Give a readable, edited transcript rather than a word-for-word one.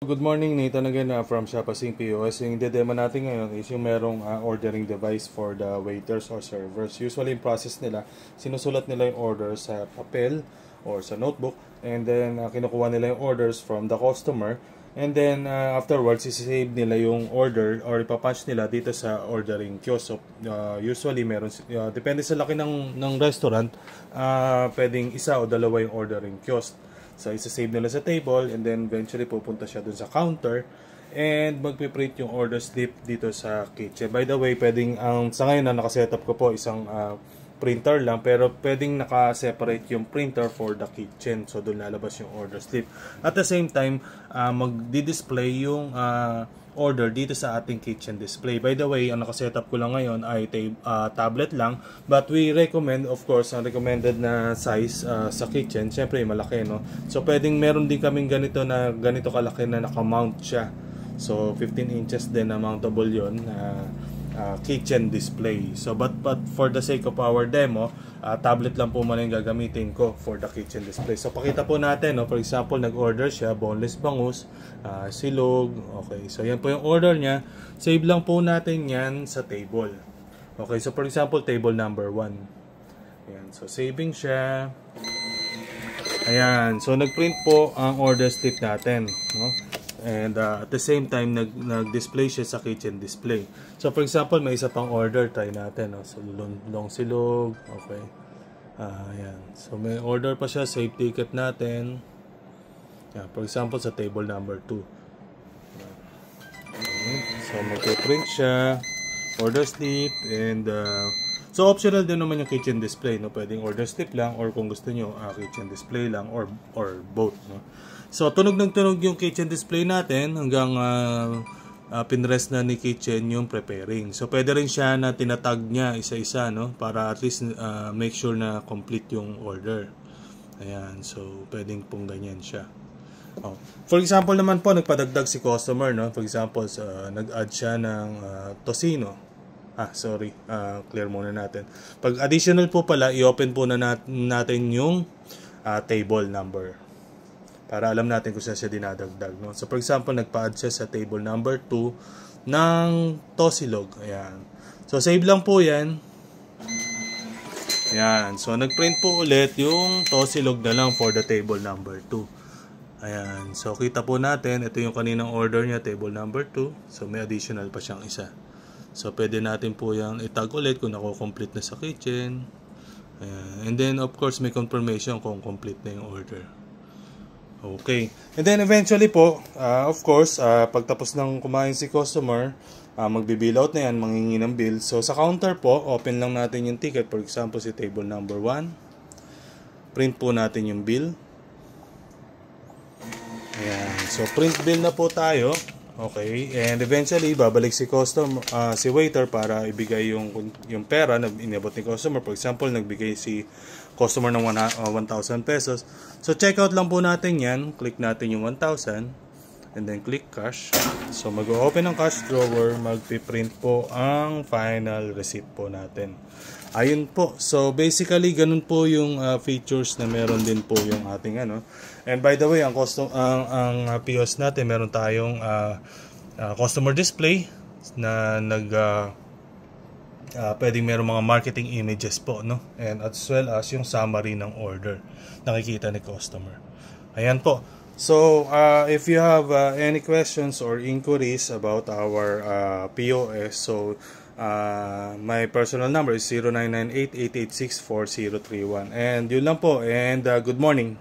Good morning, Nathan again from Shopasing POS. Yung demo natin ngayon is yung merong ordering device for the waiters or servers. Usually yung process nila, sinusulat nila yung orders sa papel or sa notebook, and then kinukuha nila yung orders from the customer, and then afterwards isi-save nila yung order or ipapunch nila dito sa ordering kiosk. So, usually meron, depende sa laki ng restaurant, pwedeng isa o dalawa yung ordering kiosk. So, isa-save nila sa table, and then eventually pupunta siya dun sa counter and magpiprint yung order slip dito sa kitchen. By the way, pwedeng, sa ngayon na nakasetup ko po isang printer lang, pero pwedeng naka-separate yung printer for the kitchen. So, doon lalabas yung order slip. At the same time, magdi-display yung order dito sa ating kitchen display. By the way, ang nakasetup ko lang ngayon ay tablet lang, but we recommend, of course, ang recommended na size sa kitchen, syempre malaki, no? So pwedeng meron din kaming ganito kalaki na naka-mount siya. So 15 inches din na mountable yon kitchen display. So but for the sake of our demo, tablet lang po muna yung gagamitin ko for the kitchen display. So pakita po natin, no? For example, nag-order siya boneless bangus, silog. Okay, so yan po yung order niya. Save lang po natin yan sa table. Okay, so for example, table number 1. Ayan, so saving siya. Ayan, so nag-print po ang order slip natin, no? And at the same time, nag-display siya sa kitchen display. So for example, may isa pang order, try natin, no? So long silog. Okay, ayan, so may order pa siya, save ticket natin. Ayan, for example, sa table number 2. Okay. So mag-print siya, order slip, and so optional din naman yung kitchen display, no? Pwedeng order slip lang, or kung gusto nyo, kitchen display lang, or both, no? So tunog yung kitchen display natin hanggang pinrest na ni kitchen yung preparing. So pwede rin siya na tinatag niya isa-isa, no? Para at least make sure na complete yung order. Ayan, so pwedeng pong ganyan siya. Oh. For example naman po, nagpadagdag si customer, no? For example, nag-add siya ng tocino. Clear muna natin. Pag additional po pala, i-open po na natin yung table number para alam natin kung saan siya dinadagdag, no? So for example, nagpa-add siya sa table number 2 ng tosilog. Ayan. So save lang po yan. Ayan. So nag-print po ulit yung tosilog na lang for the table number 2. Ayan. So kita po natin, ito yung kaninang order niya, table number 2. So may additional pa siyang isa. So pwede natin po yung itag ulit kung nako-complete na sa kitchen. Ayan. And then of course may confirmation kung complete na yung order. Okay. And then eventually po, of course, pagtapos ng kumain si customer, magbi-bill out na yan, manghingi ng bill. So sa counter po, open lang natin yung ticket. For example, si table number 1. Print po natin yung bill. Ayan. So print bill na po tayo. Okay. And eventually, babalik si customer, si waiter para ibigay yung pera na inabot ni customer. For example, nagbigay si customer ng 1,000 pesos. So check out lang po natin yan. Click natin yung 1,000 and then click cash. So mag-open ng cash drawer, magpiprint po ang final receipt po natin. Ayun po. So basically ganun po yung features na meron din po yung ating ano. And by the way, ang POS natin, meron tayong customer display na pwedeng meron mga marketing images po, no? And as well as yung summary ng order nakikita ni customer. Ayan po. So if you have any questions or inquiries about our POS, so my personal number is 0998-886-4031. And yun lang po, and good morning.